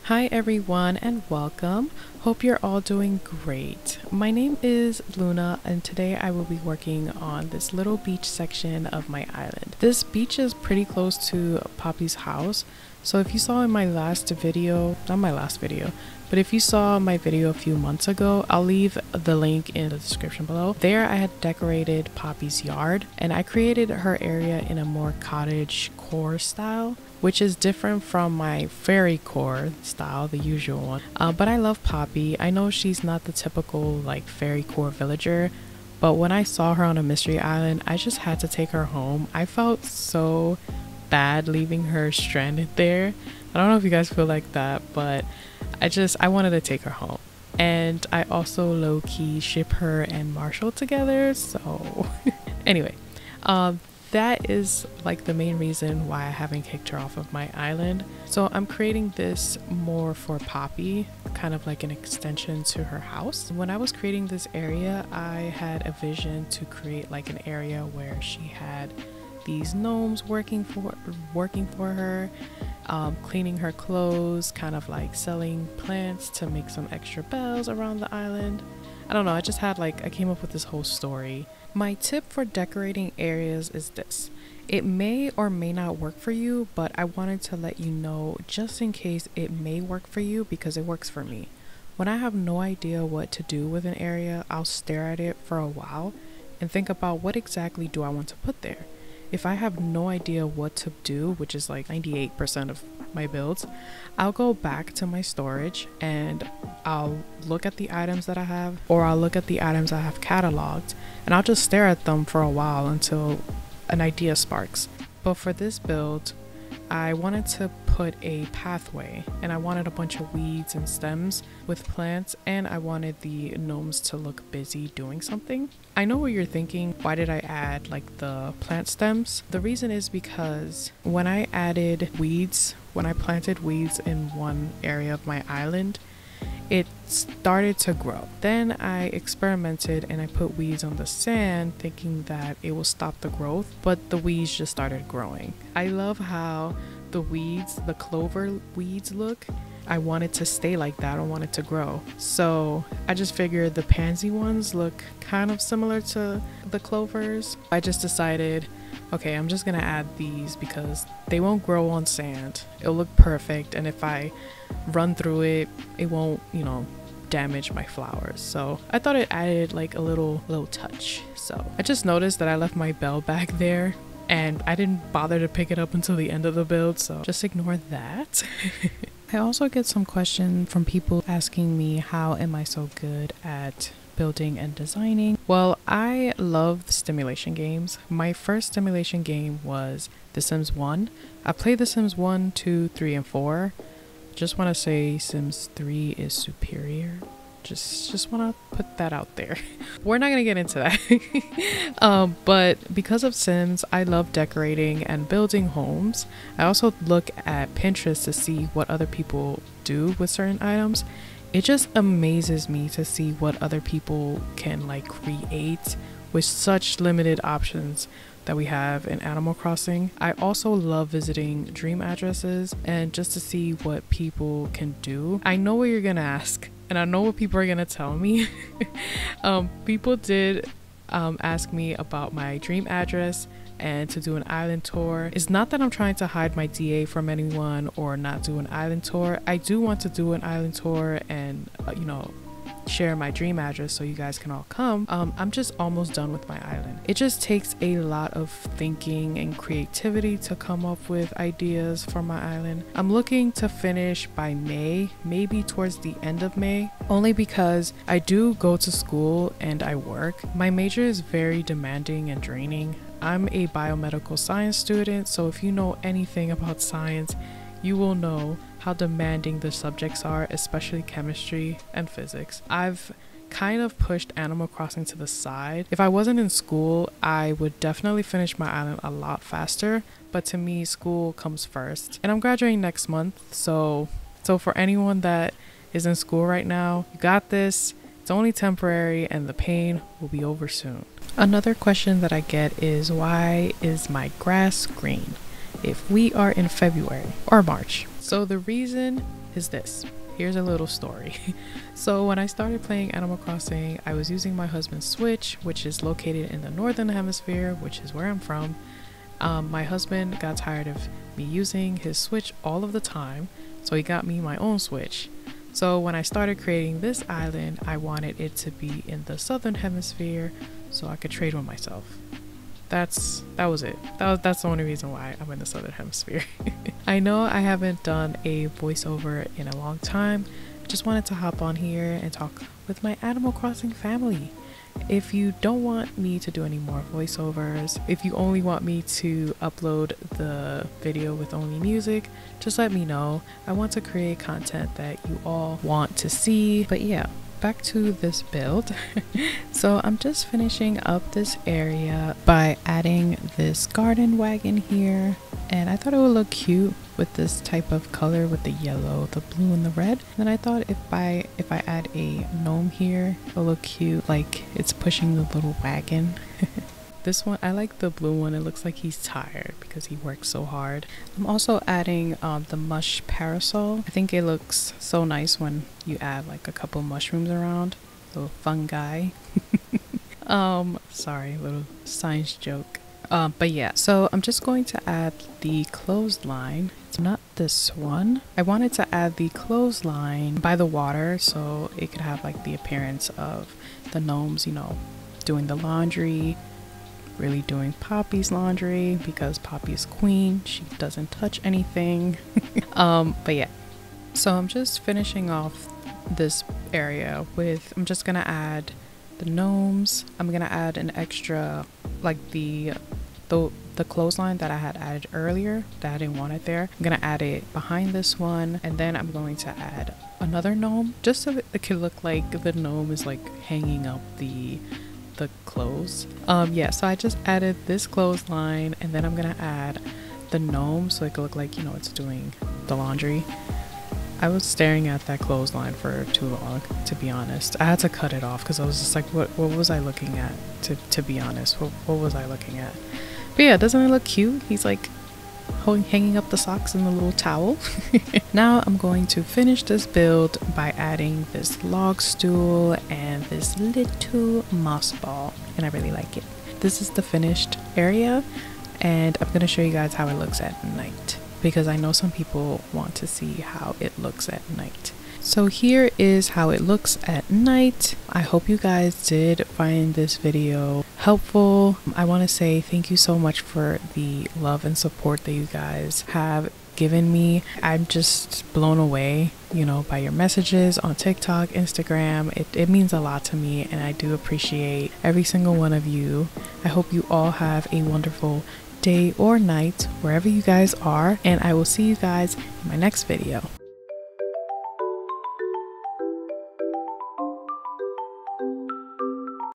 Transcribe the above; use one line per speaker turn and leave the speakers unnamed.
Hi everyone and welcome. Hope you're all doing great. My name is Luna and today I will be working on this little beach section of my island. This beach is pretty close to Poppy's house. So if you saw in my last video, not my last video, but if you saw my video a few months ago, I'll leave the link in the description below. There I had decorated Poppy's yard and I created her area in a more cottagecore style, which is different from my fairy core style, the usual one. But I love Poppy. I know she's not the typical like fairy core villager, but when I saw her on a mystery island, I just had to take her home. I felt so bad leaving her stranded there. I don't know if you guys feel like that, but I wanted to take her home. And I also low-key ship her and Marshall together, so anyway, that is like the main reason why I haven't kicked her off of my island. So I'm creating this more for Poppy, kind of like an extension to her house. When I was creating this area, I had a vision to create like an area where she had these gnomes working for her, cleaning her clothes, kind of like selling plants to make some extra bells around the island. I don't know, I came up with this whole story. My tip for decorating areas is this. It may or may not work for you, but I wanted to let you know just in case it may work for you because it works for me. When I have no idea what to do with an area, I'll stare at it for a while and think about what exactly do I want to put there. If I have no idea what to do, which is like 98% of my builds, I'll go back to my storage and I'll look at the items that I have, or I'll look at the items I have cataloged, and I'll just stare at them for a while until an idea sparks. But for this build, I wanted to put a pathway and I wanted a bunch of weeds and stems with plants, and I wanted the gnomes to look busy doing something. I know what you're thinking, why did I add like the plant stems? The reason is because when I planted weeds in one area of my island, it started to grow. Then I experimented and I put weeds on the sand thinking that it will stop the growth, but the weeds just started growing. I love how the clover weeds look. I want it to stay like that. I don't want it to grow. So I just figured the pansy ones look kind of similar to the clovers. I just decided, okay, I'm just gonna add these because they won't grow on sand. It'll look perfect, and if I run through it, it won't, damage my flowers. So I thought it added like a little touch. So I just noticed that I left my bell back there and I didn't bother to pick it up until the end of the build, so just ignore that. I also get some questions from people asking me how am I so good at building and designing. Well, I love simulation games. My first simulation game was The Sims 1. I played The Sims 1, 2, 3, and 4. Just want to say Sims 3 is superior. Just want to put that out there. We're not gonna get into that. But because of Sims, I love decorating and building homes. I also look at Pinterest to see what other people do with certain items. It just amazes me to see what other people can like create with such limited options that we have in Animal Crossing. I also love visiting dream addresses and just to see what people can do. I know what you're gonna ask, and I know what people are gonna tell me. People did ask me about my dream address and to do an island tour. It's not that I'm trying to hide my DA from anyone or not do an island tour. I do want to do an island tour and share my dream address so you guys can all come. I'm just almost done with my island. It just takes a lot of thinking and creativity to come up with ideas for my island. I'm looking to finish by May, maybe towards the end of May, only because I do go to school and I work. My major is very demanding and draining. I'm a biomedical science student, so if you know anything about science, you will know how demanding the subjects are, especially chemistry and physics. I've kind of pushed Animal Crossing to the side. If I wasn't in school, I would definitely finish my island a lot faster, but to me, school comes first. And I'm graduating next month, so for anyone that is in school right now, you got this. It's only temporary and the pain will be over soon. Another question that I get is, why is my grass green if we are in February or March? So the reason is this. Here's a little story. So when I started playing Animal Crossing, I was using my husband's Switch, which is located in the northern hemisphere, which is where I'm from. My husband got tired of me using his Switch all of the time, so he got me my own Switch. So when I started creating this island, I wanted it to be in the southern hemisphere so I could trade with myself. That was it. That's the only reason why I'm in the southern hemisphere. I know I haven't done a voiceover in a long time. I just wanted to hop on here and talk with my Animal Crossing family. If you don't want me to do any more voiceovers, if you only want me to upload the video with only music, just let me know. I want to create content that you all want to see. But yeah, back to this build. So I'm just finishing up this area by adding this garden wagon here, and I thought it would look cute with this type of color with the yellow, the blue, and the red. And then I thought if I add a gnome here, it'll look cute, like it's pushing the little wagon. This one, I like the blue one. It looks like he's tired because he works so hard. I'm also adding the mush parasol. I think it looks so nice when you add like a couple mushrooms around. Little fungi. Sorry, little science joke. But yeah, so I'm just going to add the clothesline. It's not this one. I wanted to add the clothesline by the water so it could have like the appearance of the gnomes, you know, doing the laundry, really doing Poppy's laundry because Poppy's queen. She doesn't touch anything. But yeah, so I'm just finishing off this area with, I'm just gonna add the gnomes. I'm gonna add an extra, like the clothesline that I had added earlier that I didn't want it there. I'm gonna add it behind this one, and then I'm going to add another gnome just so it could look like the gnome is like hanging up the clothes. Yeah, so I just added this clothesline, and then I'm gonna add the gnome so it could look like, you know, it's doing the laundry. I was staring at that clothesline for too long, to be honest. I had to cut it off because I was just like, what was I looking at? To be honest, what was I looking at? But yeah, doesn't it look cute? He's like hanging up the socks in the little towel. Now I'm going to finish this build by adding this log stool and this little moss ball, and I really like it. This is the finished area, and I'm going to show you guys how it looks at night because I know some people want to see how it looks at night. So here is how it looks at night. I hope you guys did find this video helpful. I want to say thank you so much for the love and support that you guys have given me. I'm just blown away, you know, by your messages on TikTok, Instagram. It means a lot to me, and I do appreciate every single one of you. I hope you all have a wonderful day or night wherever you guys are, and I will see you guys in my next video.